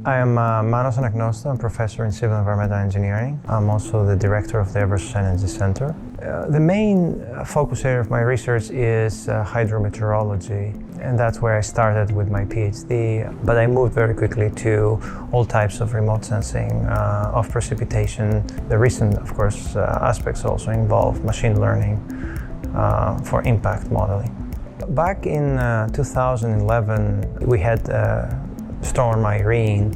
I am Manos Anagnosto. I'm professor in civil environmental engineering. I'm also the director of the Eversource Energy Center. The main focus area of my research is hydrometeorology, and that's where I started with my PhD. But I moved very quickly to all types of remote sensing of precipitation. The recent, of course, aspects also involve machine learning for impact modeling. Back in 2011, we had Storm Irene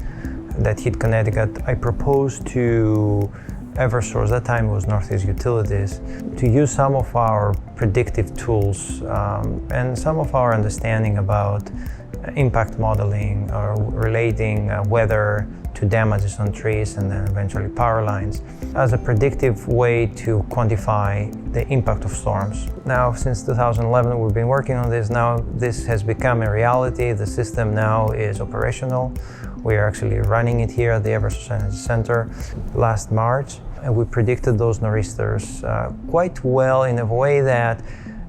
that hit Connecticut. I proposed to Eversource, that time it was Northeast Utilities, to use some of our predictive tools and some of our understanding about impact modeling or relating weather to damages on trees and then eventually power lines as a predictive way to quantify the impact of storms. Now, since 2011, we've been working on this. Now, this has become a reality. The system now is operational. We are actually running it here at the Eversource Energy Center last March, and we predicted those nor'easters quite well in a way that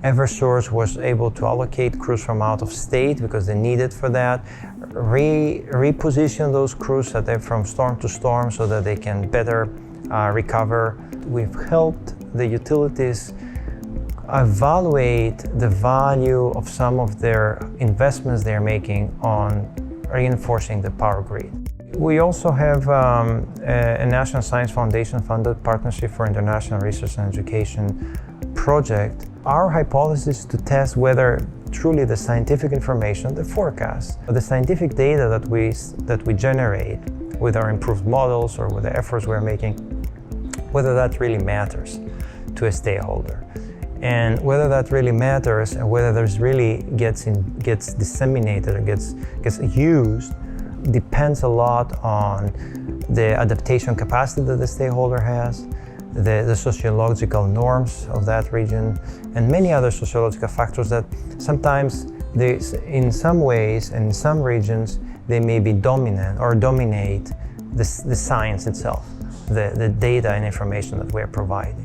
Eversource was able to allocate crews from out of state because they needed for that, reposition those crews from storm to storm so that they can better recover. We've helped the utilities evaluate the value of some of their investments they're making on reinforcing the power grid. We also have a National Science Foundation funded Partnership for International Research and Education project. Our hypothesis is to test whether truly the scientific information, the forecast, the scientific data that we generate with our improved models or with the efforts we're making, whether that really matters to a stakeholder. And whether that really matters and whether there's really gets disseminated or gets used depends a lot on the adaptation capacity that the stakeholder has, the sociological norms of that region, and many other sociological factors that sometimes in some ways and in some regions they may be dominant or dominate the science itself, the data and information that we're providing.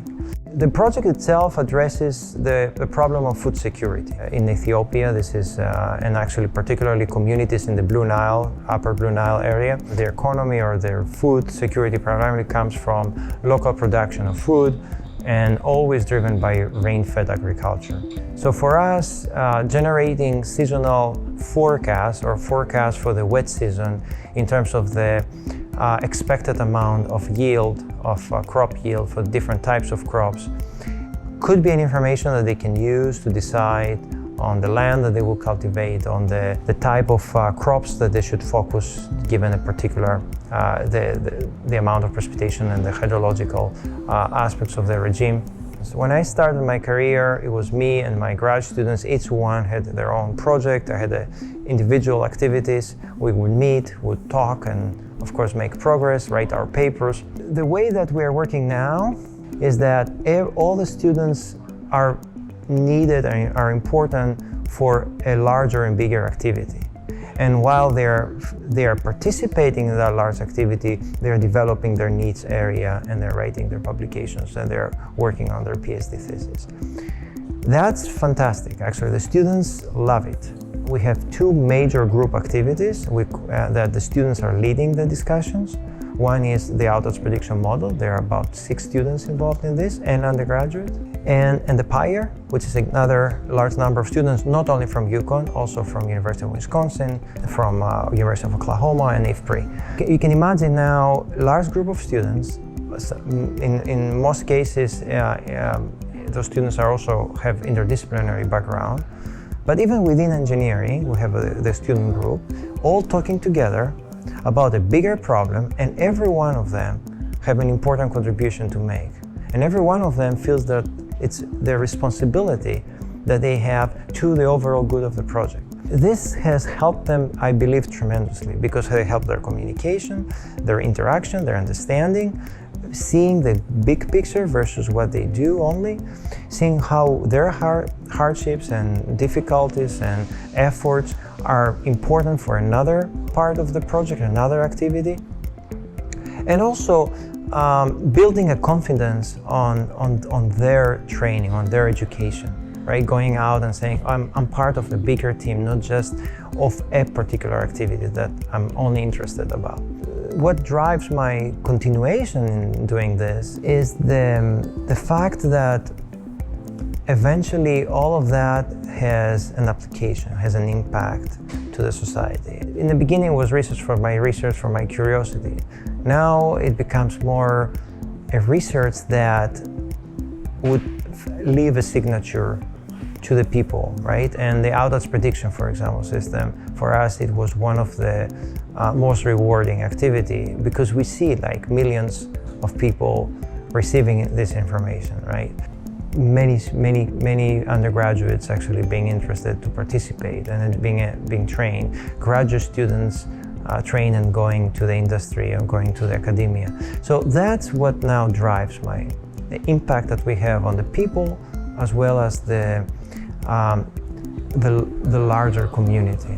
The project itself addresses the problem of food security. In Ethiopia, this is, and actually particularly communities in the Blue Nile, Upper Blue Nile area, their economy or their food security primarily comes from local production of food and always driven by rain-fed agriculture. So for us, generating seasonal forecasts or forecasts for the wet season in terms of the expected amount of yield, crop yield for different types of crops, could be an information that they can use to decide on the land that they will cultivate, on the type of crops that they should focus given a particular, the amount of precipitation and the hydrological aspects of the regime. So when I started my career, it was me and my grad students. Each one had their own project. I had individual activities. We would meet, would talk, and of course make progress, write our papers. The way that we are working now is that all the students are needed and are important for a larger and bigger activity. And while they are participating in that large activity, they're developing their needs area and they're writing their publications and they're working on their PhD thesis. That's fantastic. Actually, the students love it. We have two major group activities that the students are leading the discussions. One is the outage prediction model. There are about 6 students involved in this and undergraduate. And the PIRE, which is another large number of students, not only from UConn, also from University of Wisconsin, from University of Oklahoma and IFPRI. You can imagine now a large group of students. In most cases, those students also have interdisciplinary background. But even within engineering, we have the student group, all talking together about a bigger problem, and every one of them have an important contribution to make. And every one of them feels that it's their responsibility that they have to the overall good of the project. This has helped them, I believe, tremendously because they help their communication, their interaction, their understanding, seeing the big picture versus what they do only, seeing how their hardships and difficulties and efforts are important for another part of the project, another activity, and also building a confidence on their training, on their education. right? Going out and saying, I'm part of a bigger team, not just of a particular activity that I'm only interested about. What drives my continuation in doing this is the fact that eventually all of that has an application, has an impact to the society. In the beginning it was research, for my curiosity. Now it becomes more a research that would leave a signature to the people, right? And the Audax prediction, for example, system, for us it was one of the most rewarding activity, because we see like millions of people receiving this information, right? Many undergraduates actually being interested to participate and being trained. Graduate students trained and going to the industry or going to the academia. So that's what now drives the impact that we have on the people, as well as the larger community.